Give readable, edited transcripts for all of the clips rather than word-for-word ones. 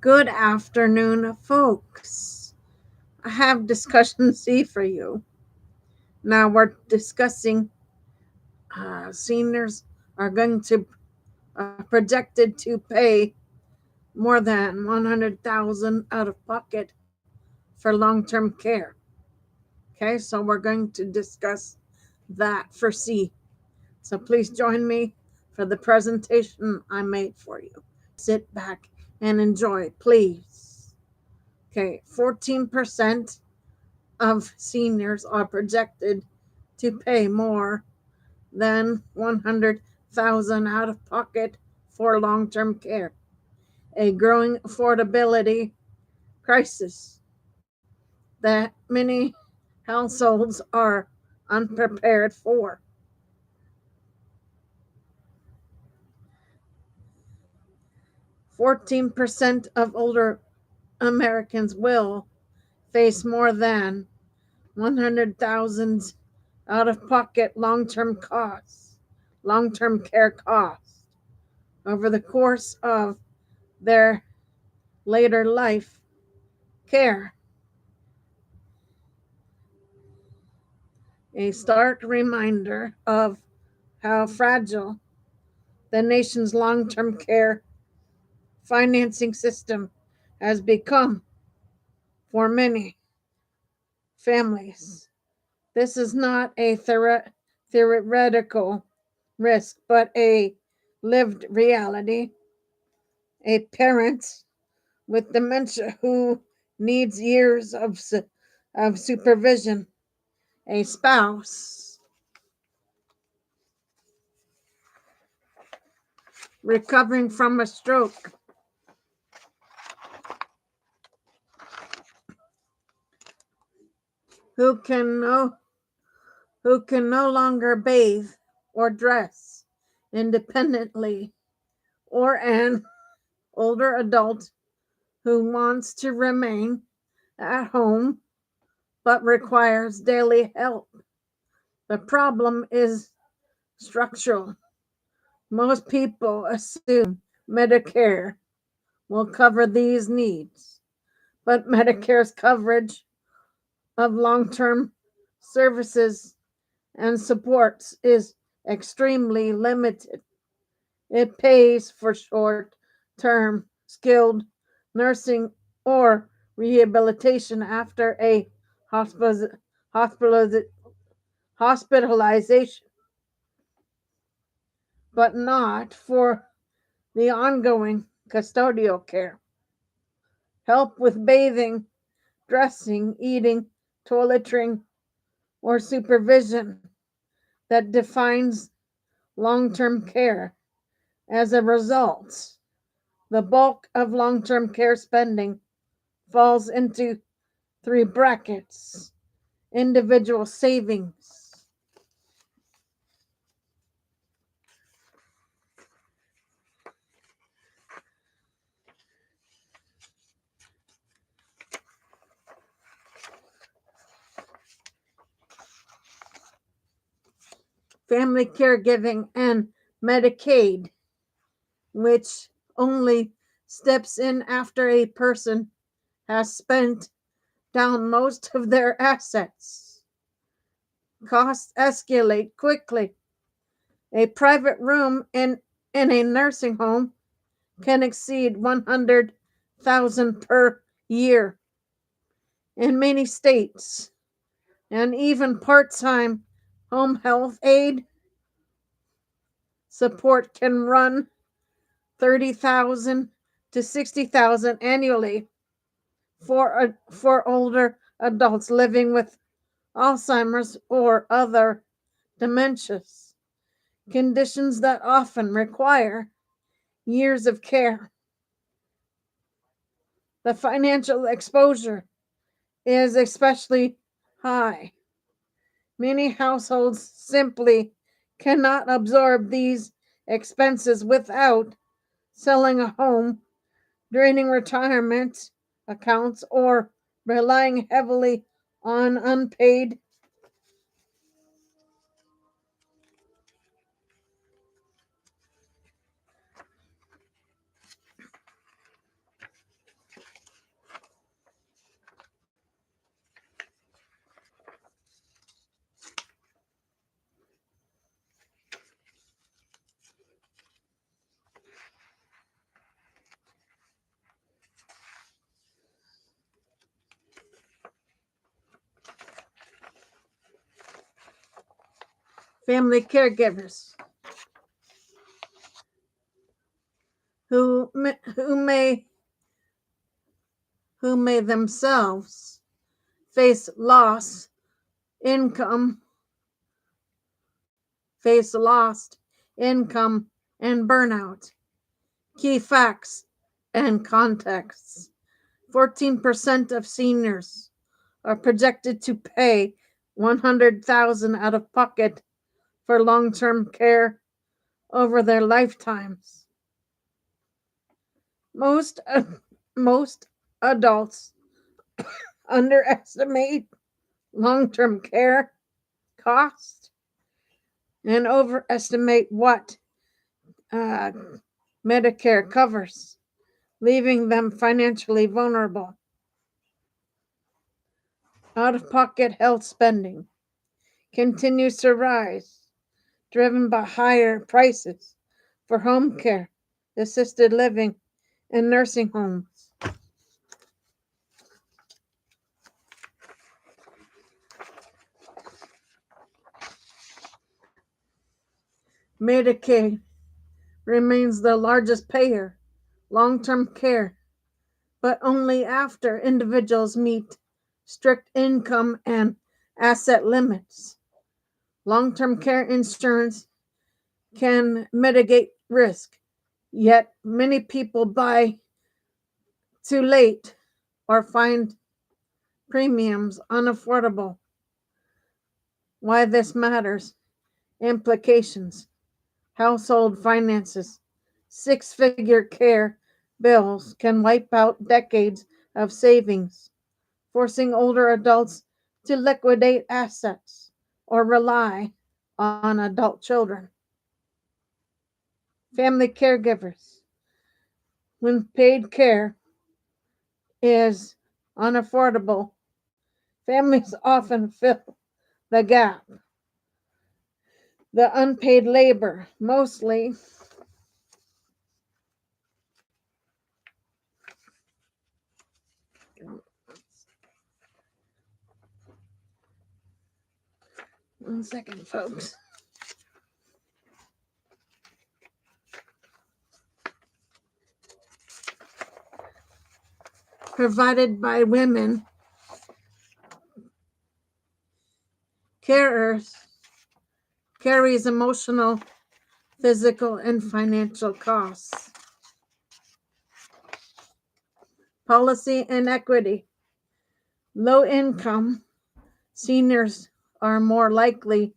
Good afternoon, folks. I have discussion C for you. Now we're discussing seniors are going to projected to pay more than 100,000 out of pocket for long-term care. Okay, so we're going to discuss that for C. So please join me for the presentation I made for you. Sit back and enjoy, please. Okay, 14% of seniors are projected to pay more than 100,000 out of pocket for long-term care, a growing affordability crisis that many households are unprepared for. 14% of older Americans will face more than 100,000 out of pocket long-term care costs over the course of their later life care. A stark reminder of how fragile the nation's long-term care financing system has become for many families. This is not a theoretical risk, but a lived reality. A parent with dementia who needs years of supervision, a spouse recovering from a stroke, who can no who can no longer bathe or dress independently, or an older adult who wants to remain at home but requires daily help. The problem is structural. Most people assume Medicare will cover these needs, but Medicare's coverage of long term services and supports is extremely limited. It pays for short term skilled nursing or rehabilitation after a hospital, hospitalization, but not for the ongoing custodial care. Help with bathing, dressing, eating, toileting, or supervision that defines long term care. As a result, the bulk of long term care spending falls into three brackets: individual savings, family caregiving, and Medicaid, which only steps in after a person has spent down most of their assets. Costs escalate quickly. A private room in a nursing home can exceed 100,000 per year in many states, and even part-time home health aid support can run 30,000 to 60,000 annually for older adults living with Alzheimer's or other dementias, conditions that often require years of care. The financial exposure is especially high. Many households simply cannot absorb these expenses without selling a home, draining retirement accounts, or relying heavily on unpaid Family caregivers who may themselves face income, lost income, and burnout. Key facts and contexts. 14% of seniors are projected to pay $100,000 out of pocket for long-term care over their lifetimes. Most adults underestimate long-term care cost and overestimate what Medicare covers, leaving them financially vulnerable. Out-of-pocket health spending continues to rise, driven by higher prices for home care, assisted living, and nursing homes. Medicaid remains the largest payer, long-term care, but only after individuals meet strict income and asset limits. Long-term care insurance can mitigate risk, yet many people buy too late or find premiums unaffordable. Why this matters: implications, household finances, six-figure care bills can wipe out decades of savings, forcing older adults to liquidate assets or rely on adult children. Family caregivers. When paid care is unaffordable, families often fill the gap. The unpaid labor, mostly one second, folks. Provided by women carers carries emotional, physical, and financial costs. Policy inequity. Low income seniors are more likely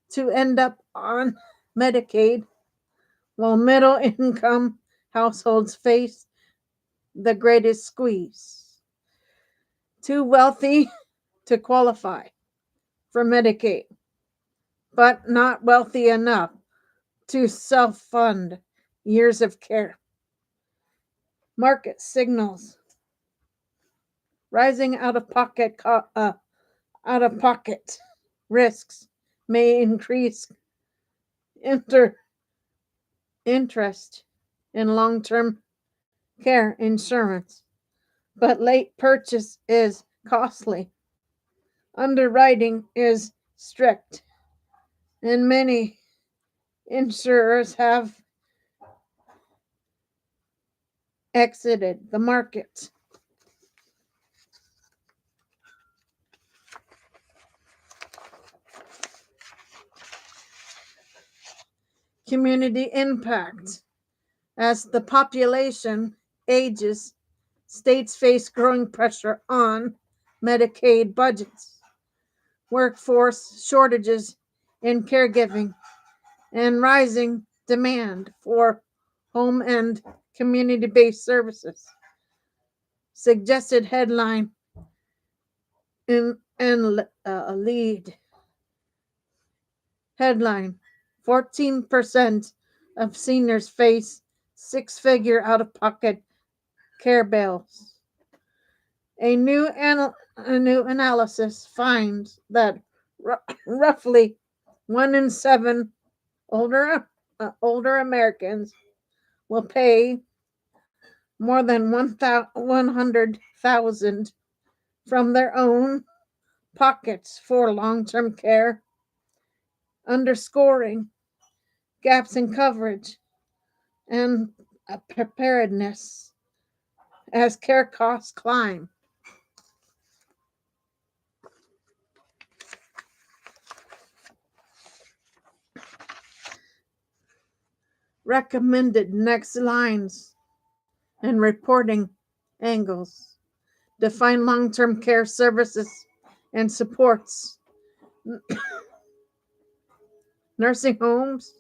to end up on Medicaid, while middle income households face the greatest squeeze. Too wealthy to qualify for Medicaid, but not wealthy enough to self-fund years of care. Market signals. Rising out-of-pocket risks may increase interest in long-term care insurance, but late purchase is costly. Underwriting is strict, and many insurers have exited the market. Community impact. As the population ages, states face growing pressure on Medicaid budgets, workforce shortages in caregiving, and rising demand for home and community-based services. Suggested headline and lead. Headline: 14% of seniors face six-figure out-of-pocket care bills. A new analysis finds that roughly 1 in 7 older Americans will pay more than $100,000 from their own pockets for long-term care underscoring gaps in coverage and preparedness as care costs climb. Recommended next lines and reporting angles. Define long term care services and supports. Nursing homes,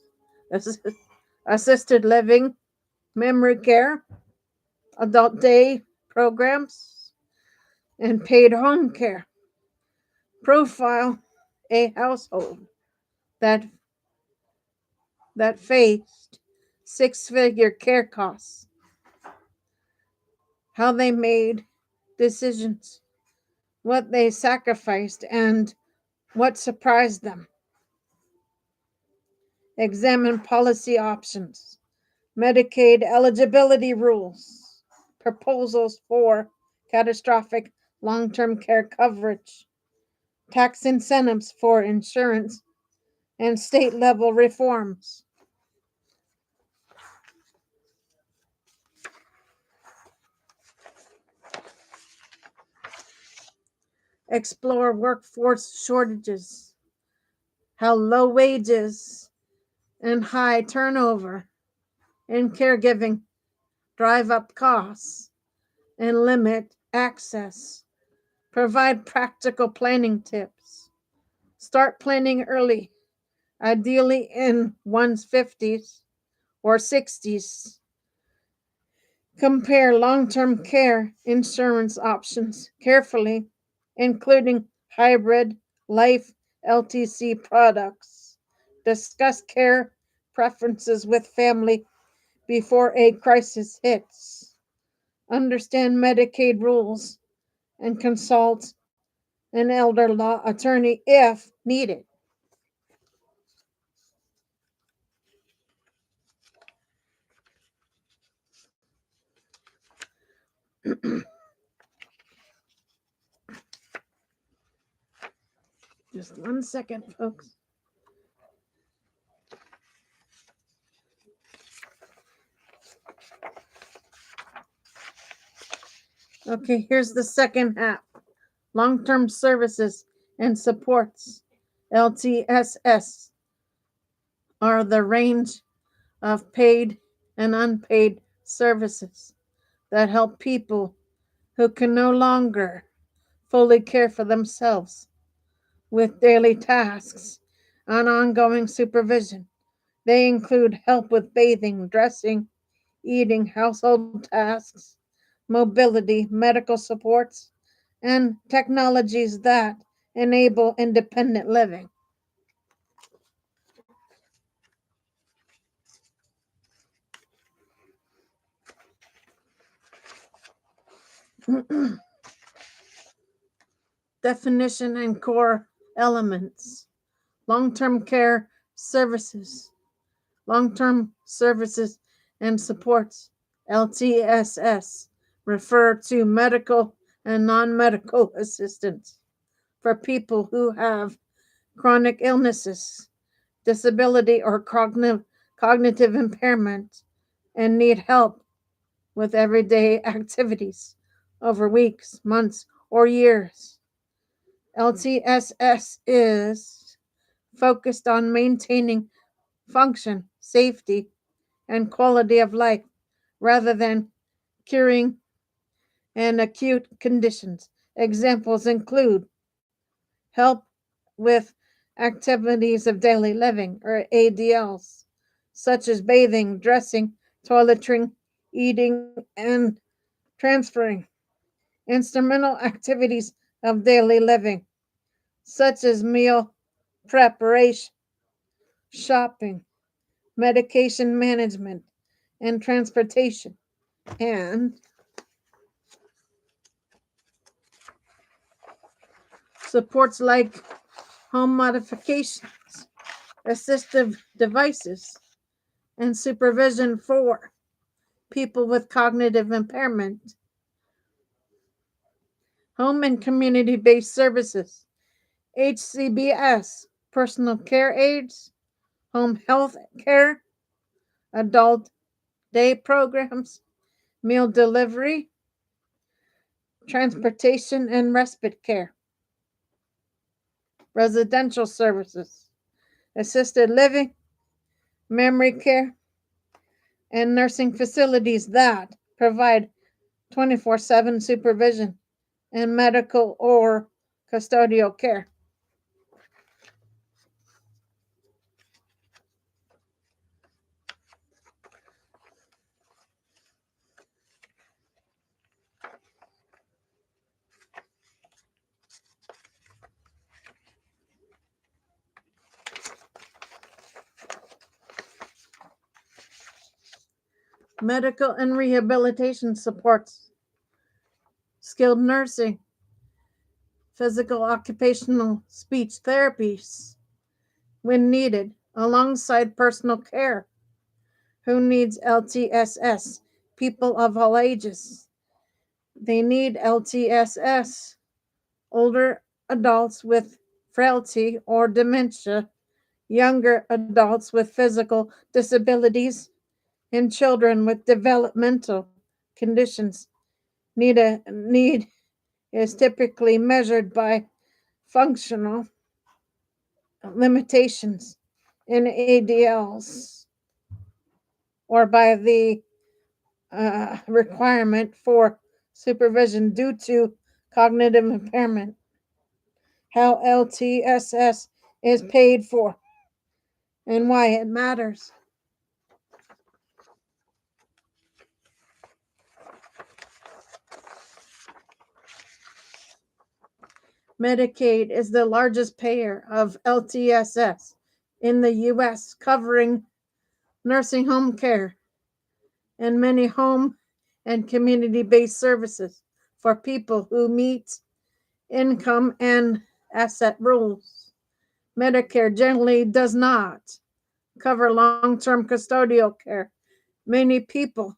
assisted living, memory care, adult day programs, and paid home care. Profile a household that faced six-figure care costs, how they made decisions, what they sacrificed, and what surprised them. Examine policy options, Medicaid eligibility rules, proposals for catastrophic long term care coverage, tax incentives for insurance, and state level reforms. Explore workforce shortages, how low wages and high turnover in caregiving drive up costs and limit access. Provide practical planning tips. Start planning early, ideally in one's 50s or 60s. Compare long term care insurance options carefully, including hybrid life LTC products. Discuss care preferences with family before a crisis hits. Understand Medicaid rules and consult an elder law attorney if needed. Just 1 second, folks. Okay, here's the second half. Long term services and supports, LTSS, are the range of paid and unpaid services that help people who can no longer fully care for themselves with daily tasks and ongoing supervision. They include help with bathing, dressing, eating, household tasks, mobility, medical supports, and technologies that enable independent living. Definition and core elements. Long term care services, long term services and supports, LTSS, refer to medical and non medical assistance for people who have chronic illnesses, disability, or cognitive impairment and need help with everyday activities over weeks, months, or years. LTSS is focused on maintaining function, safety, and quality of life rather than curing and acute conditions. Examples include help with activities of daily living or ADLs, such as bathing, dressing, toiletry, eating, and transferring. Instrumental activities of daily living, such as meal preparation, shopping, medication management, and transportation. And supports like home modifications, assistive devices, and supervision for people with cognitive impairment. Home and community based services, HCBS, personal care aides, home health care, adult day programs, meal delivery, transportation and respite care, residential services, assisted living, memory care, and nursing facilities that provide 24/7 supervision and medical or custodial care. Medical and rehabilitation supports, skilled nursing, physical occupational speech therapies when needed, alongside personal care. Who needs LTSS? People of all ages. They need LTSS. Older adults with frailty or dementia, younger adults with physical disabilities, and children with developmental conditions. Need is typically measured by functional limitations in ADLs or by the requirement for supervision due to cognitive impairment. How LTSS is paid for and why it matters. Medicaid is the largest payer of LTSS in the US, covering nursing home care and many home and community based services for people who meet income and asset rules. Medicare generally does not cover long term custodial care. Many people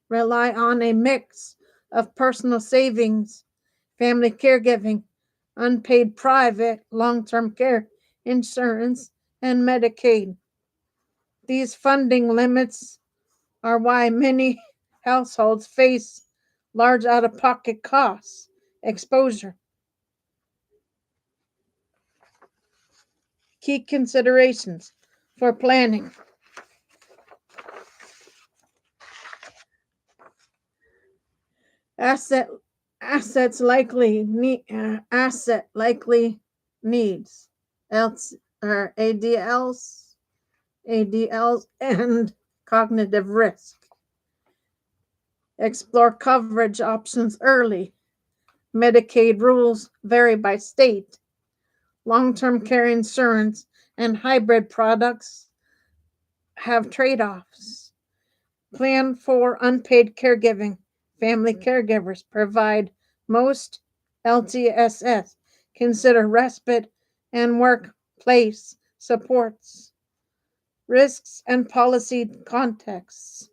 rely on a mix of personal savings, family caregiving, unpaid private long term care insurance, and Medicaid. These funding limits are why many households face large out of pocket costs exposure. Key considerations for planning: asset asset likely needs, else or ADLs and cognitive risk. Explore coverage options early. Medicaid rules vary by state. Long-term care insurance and hybrid products have trade-offs. Plan for unpaid caregiving. Family caregivers provide most LTSS. Consider respite and workplace supports. Risks and policy contexts.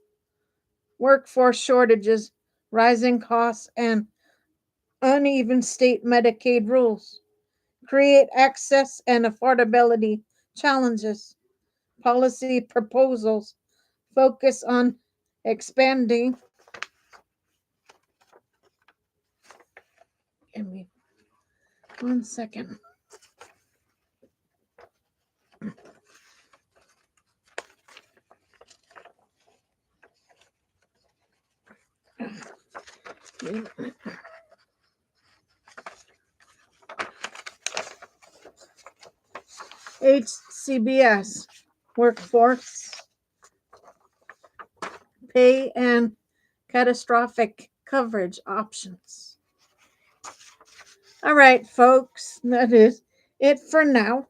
Workforce shortages, rising costs, and uneven state Medicaid rules create access and affordability challenges. Policy proposals focus on expanding. Give me 1 second. HCBS, workforce pay and catastrophic coverage options. All right, folks, that is it for now.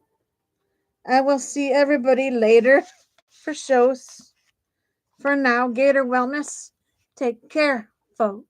I will see everybody later for shows. For now, Gator Wellness, take care, folks.